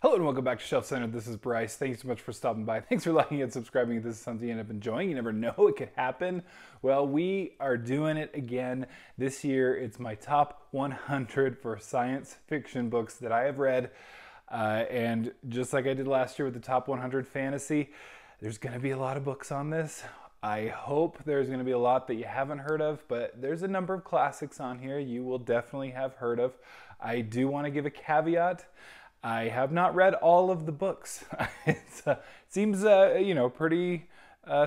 Hello and welcome back to Shelf Center. This is Bryce. Thank you so much for stopping by. Thanks for liking and subscribing. If this is something you end up enjoying, you never know, it could happen. Well, we are doing it again. This year, it's my top 100 for science fiction books that I have read. And just like I did last year with the top 100 fantasy, there's going to be a lot of books on this. I hope there's going to be a lot that you haven't heard of, but there's a number of classics on here you will definitely have heard of. I do want to give a caveat. I have not read all of the books. It seems, pretty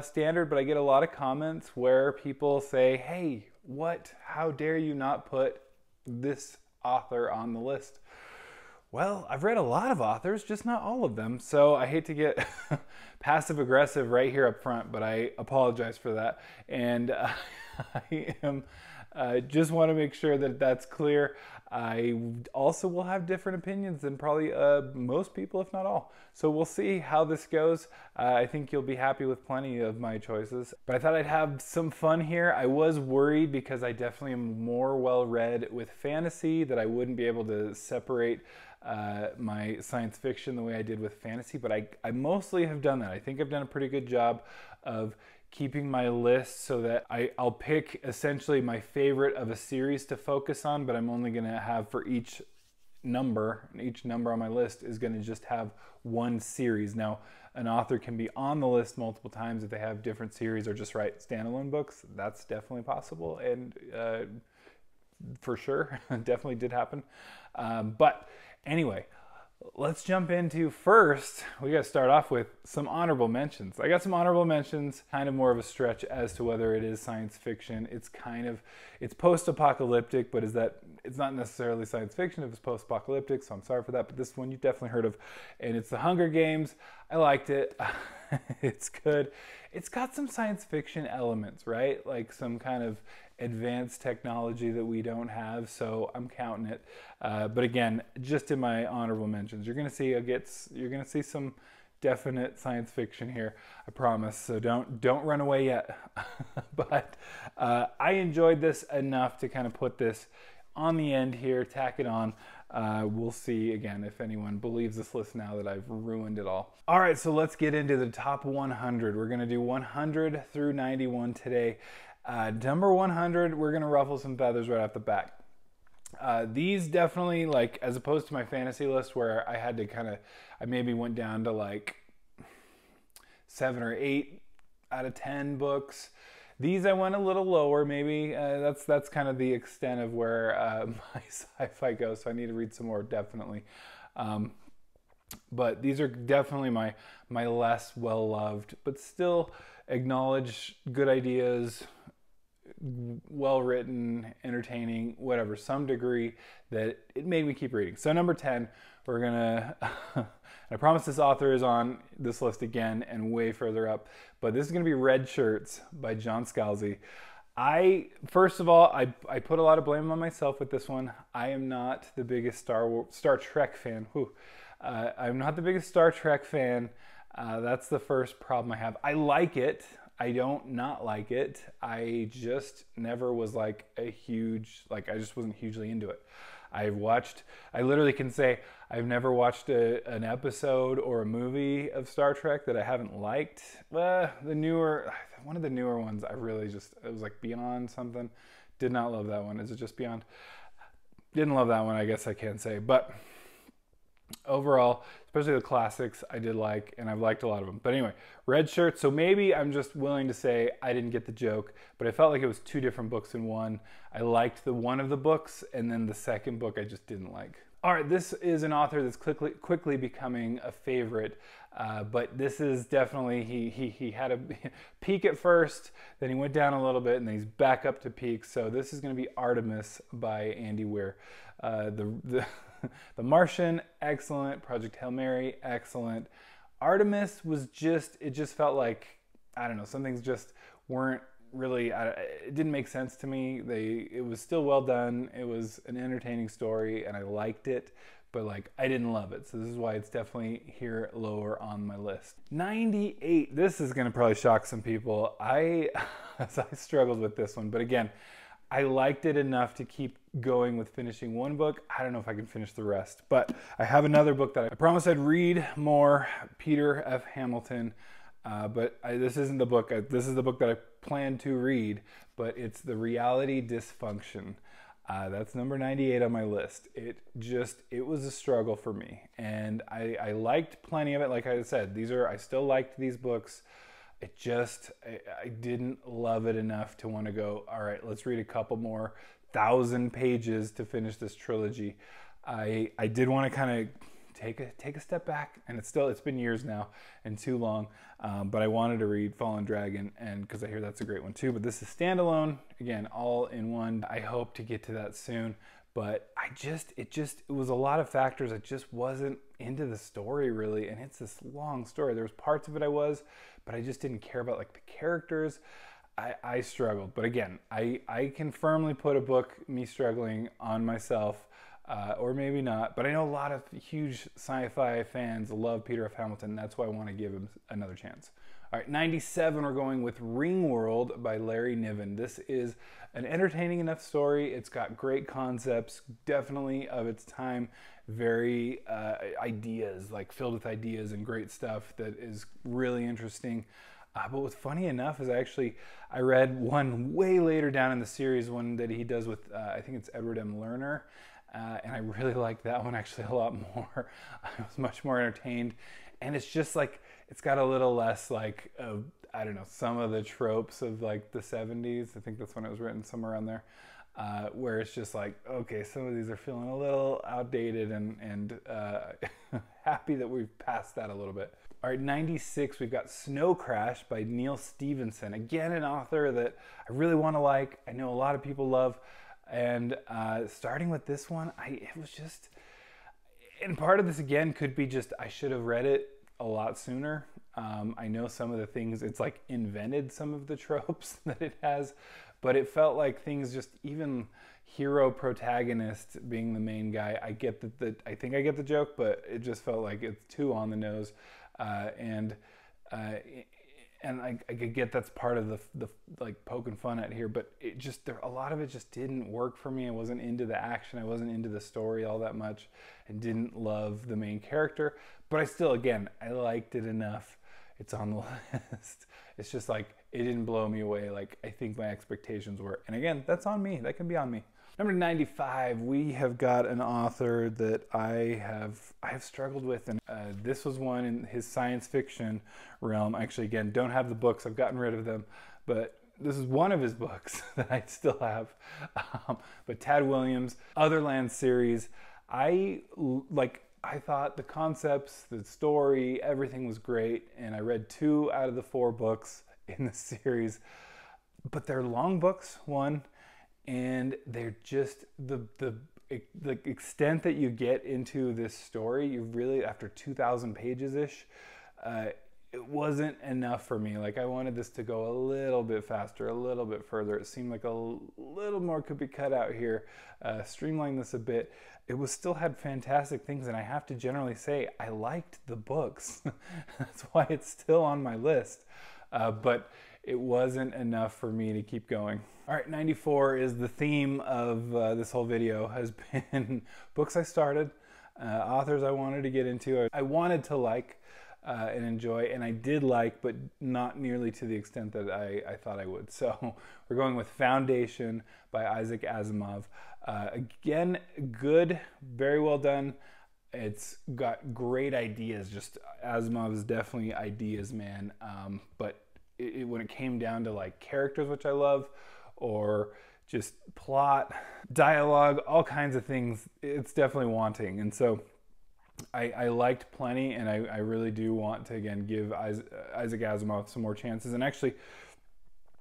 standard, but I get a lot of comments where people say, hey, how dare you not put this author on the list? Well, I've read a lot of authors, just not all of them. So I hate to get passive aggressive right here up front, but I apologize for that. And I am just want to make sure that that's clear. I also will have different opinions than probably most people, if not all. So we'll see how this goes. I think you'll be happy with plenty of my choices. But I thought I'd have some fun here. I was worried because I definitely am more well-read with fantasy that I wouldn't be able to separate my science fiction the way I did with fantasy. But I mostly have done that. I think I've done a pretty good job of keeping my list so that I'll pick essentially my favorite of a series to focus on, but I'm only going to have for each number on my list is going to just have one series. Now, an author can be on the list multiple times if they have different series or just write standalone books. That's definitely possible, and for sure, definitely did happen. But anyway, let's jump into first. We got to start off with some honorable mentions. I got some honorable mentions, kind of more of a stretch as to whether it is science fiction. It's post-apocalyptic, but it's not necessarily science fiction if it's post-apocalyptic, so I'm sorry for that, but this one you definitely heard of, and it's The Hunger Games. I liked it. It's good. It's got some science fiction elements, right? Like some kind of advanced technology that we don't have, so I'm counting it. But again, just in my honorable mentions, you're gonna see some definite science fiction here, I promise. So don't run away yet. But I enjoyed this enough to kind of put this on the end here, tack it on. We'll see again if anyone believes this list now that I've ruined it all. All right, so let's get into the top 100. We're gonna do 100 through 91 today. Number 100, we're gonna ruffle some feathers right off the bat. These definitely, like, as opposed to my fantasy list where I had to I maybe went down to like 7 or 8 out of 10 books. These I went a little lower, maybe. That's kind of the extent of where my sci-fi goes, so I need to read some more, definitely. But these are definitely my less well-loved, but still acknowledge good ideas, well-written, entertaining, whatever, some degree that it made me keep reading. So number 10, we're gonna, I promise this author is on this list again and way further up, but this is gonna be Red Shirts by John Scalzi. First of all, I put a lot of blame on myself with this one. I am not the biggest Star Trek fan. I'm not the biggest Star Trek fan. That's the first problem I have. I like it. I don't not like it. I just never was I just wasn't hugely into it. I literally can say I've never watched an episode or a movie of Star Trek that I haven't liked. One of the newer ones, it was like Beyond something. Did not love that one. Is it just Beyond? Didn't love that one, I guess I can say. But overall, especially the classics, I did like, and I've liked a lot of them. But anyway, Red Shirts. So maybe I'm just willing to say I didn't get the joke, but I felt like it was two different books in one. I liked the one of the books, and then the second book I just didn't like. All right, this is an author that's quickly becoming a favorite, but this is definitely, he had a peak at first, then he went down a little bit, and then he's back up to peak. So this is going to be Artemis by Andy Weir. The Martian, excellent. Project Hail Mary, excellent. Artemis was it just felt like, I don't know, some things just weren't really, it didn't make sense to me. It was still well done. It was an entertaining story, and I liked it, but I didn't love it. So this is why it's definitely here lower on my list. 98, this is gonna probably shock some people. I struggled with this one, but again, I liked it enough to keep going with finishing one book. I don't know if I can finish the rest, but I have another book that I promised I'd read more, Peter F. Hamilton. This isn't the book. This is the book that I plan to read, but it's The Reality Dysfunction. That's number 98 on my list. It was a struggle for me, and I liked plenty of it. Like I said, I still liked these books. I didn't love it enough to want to go, all right, let's read a couple more 1,000 pages to finish this trilogy. I did want to kind of take a step back, and it's been years now and too long, but I wanted to read Fallen Dragon, and because I hear that's a great one too. But this is standalone, again, all in one. I hope to get to that soon, but it was a lot of factors. I just wasn't into the story really, and it's this long story. There was parts of it but I just didn't care about like the characters. I struggled, but again, I can firmly put a book, me struggling, on myself. Or maybe not, but I know a lot of huge sci-fi fans love Peter F. Hamilton. That's why I want to give him another chance. All right, 97, we're going with Ringworld by Larry Niven. This is an entertaining enough story. It's got great concepts, definitely of its time, very filled with ideas and great stuff that is really interesting. But what's funny enough is I read one way later down in the series, one that he does with, I think it's Edward M. Lerner. And I really liked that one actually a lot more. I was much more entertained. And it's just like, it's got a little less like, I don't know, some of the tropes of like the 70s. I think that's when it was written, somewhere around there. Where it's just like, okay, some of these are feeling a little outdated, and happy that we've passed that a little bit. All right, 96, we've got Snow Crash by Neil Stephenson. Again, an author that I really want to like. I know a lot of people love. And starting with this one, it was just, and part of this again could be just I should have read it a lot sooner. I know some of the things, it's like invented some of the tropes that it has, but it felt like things just, even hero protagonist being the main guy, I get I think I get the joke, but it just felt like it's too on the nose. And I could get that's part of the like poking fun at here, but a lot of it just didn't work for me. I wasn't into the action. I wasn't into the story all that much, and didn't love the main character. But I still, again, I liked it enough. It's on the list. It's just like, it didn't blow me away like I think my expectations were. And again, that's on me. That can be on me. Number 95, we have got an author that I have struggled with, and this was one in his science fiction realm. Actually, again, don't have the books. I've gotten rid of them, but this is one of his books that I still have. But Tad Williams' Otherland series, I thought the concepts, the story, everything was great, and I read 2 out of the 4 books in the series, but they're long books, one. And they're just the extent that you get into this story, you really, after 2,000 pages-ish, it wasn't enough for me. Like, I wanted this to go a little bit faster, a little bit further. It seemed like a little more could be cut out here. Streamline this a bit. It still had fantastic things, and I have to generally say I liked the books. That's why it's still on my list. But it wasn't enough for me to keep going. All right, 94 is the theme of this whole video, has been books I started, authors I wanted to get into, I wanted to like and enjoy, and I did like, but not nearly to the extent that I thought I would. So we're going with Foundation by Isaac Asimov. Again, good, very well done. It's got great ideas. Just Asimov is definitely ideas, man. But when it came down to like characters, which I love, or just plot, dialogue, all kinds of things, it's definitely wanting. And so I liked plenty, and I really do want to, again, give Isaac Asimov some more chances. And actually,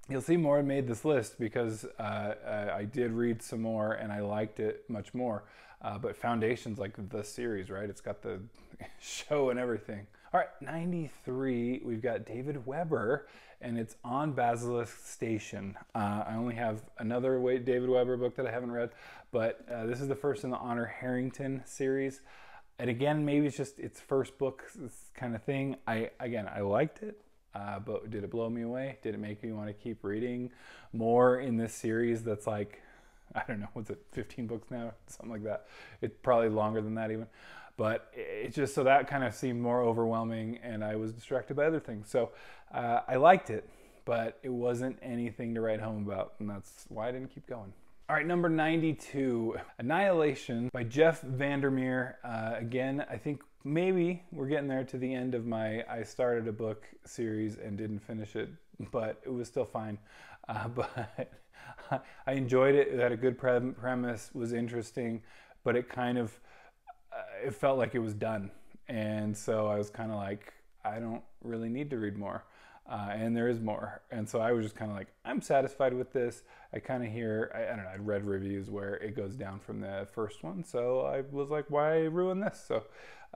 you'll see more made this list because I did read some more and I liked it much more. But Foundation's like the series, right? It's got the show and everything. All right, 93, we've got David Weber, and it's On Basilisk Station. I only have another David Weber book that I haven't read, but this is the first in the Honor Harrington series. And again, maybe it's just its first book, this kind of thing. I liked it, but did it blow me away? Did it make me want to keep reading more in this series that's like I don't know, what's it, 15 books now? Something like that. It's probably longer than that even. But it just, so that kind of seemed more overwhelming, and I was distracted by other things. So I liked it, but it wasn't anything to write home about, and that's why I didn't keep going. All right, number 92, Annihilation by Jeff Vandermeer. Again, I think maybe we're getting there to the end of my I started a book series and didn't finish it, but it was still fine. But I enjoyed it. It had a good premise, was interesting, but it kind of, it felt like it was done. And so I was kind of like, I don't really need to read more. And there is more. And so I was just kind of like, I'm satisfied with this. I kind of hear, I don't know, I'd read reviews where it goes down from the first one. So I was like, why ruin this? So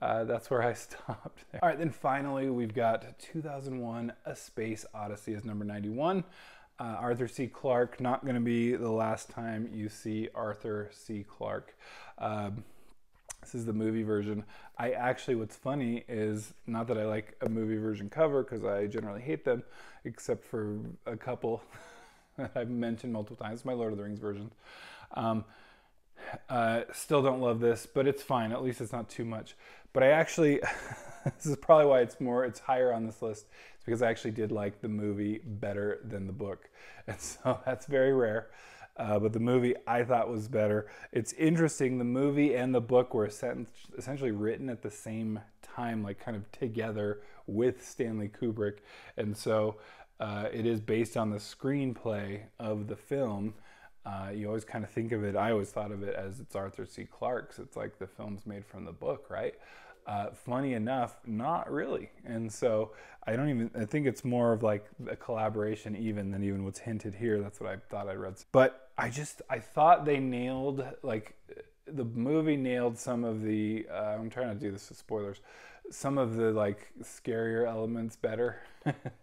that's where I stopped there. All right, then finally we've got 2001, A Space Odyssey as number 91. Arthur C. Clarke, not going to be the last time you see Arthur C. Clarke. This is the movie version. I actually, what's funny is, not that I like a movie version cover, because I generally hate them, except for a couple that I've mentioned multiple times, my Lord of the Rings version. Still don't love this, but it's fine. At least it's not too much. But I actually, this is probably why it's higher on this list. It's because I actually did like the movie better than the book. And so that's very rare. But the movie I thought was better. It's interesting, the movie and the book were essentially written at the same time, like kind of together with Stanley Kubrick. And so it is based on the screenplay of the film. You always kind of think of it, I always thought of it as it's Arthur C. Clarke's. It's like the film's made from the book, right? Funny enough, not really. And so I think it's more of like a collaboration even than even what's hinted here. That's what I thought I read. But I thought they nailed, like the movie nailed some of the, I'm trying to do this with spoilers, some of the like scarier elements better,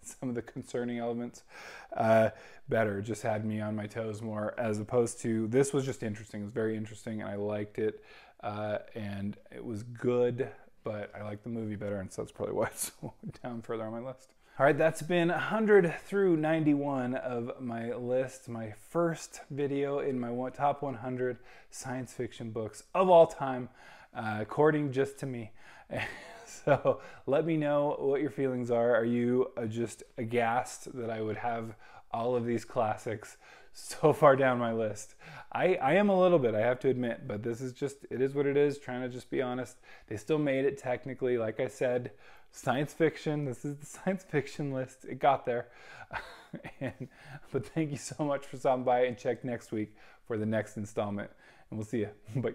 some of the concerning elements better. Just had me on my toes more, as opposed to, this was just interesting. It was very interesting and I liked it, and it was good. But I like the movie better, and so that's probably why it's down further on my list. All right, that's been 100 through 91 of my list, my first video in my top 100 science fiction books of all time, according just to me. So let me know what your feelings are. Are you just aghast that I would have all of these classics so far down my list? I am a little bit, I have to admit, but this is just, it is what it is, trying to just be honest. They still made it technically, like I said, science fiction. This is the science fiction list. It got there. But thank you so much for stopping by, and check next week for the next installment. And we'll see you. Bye.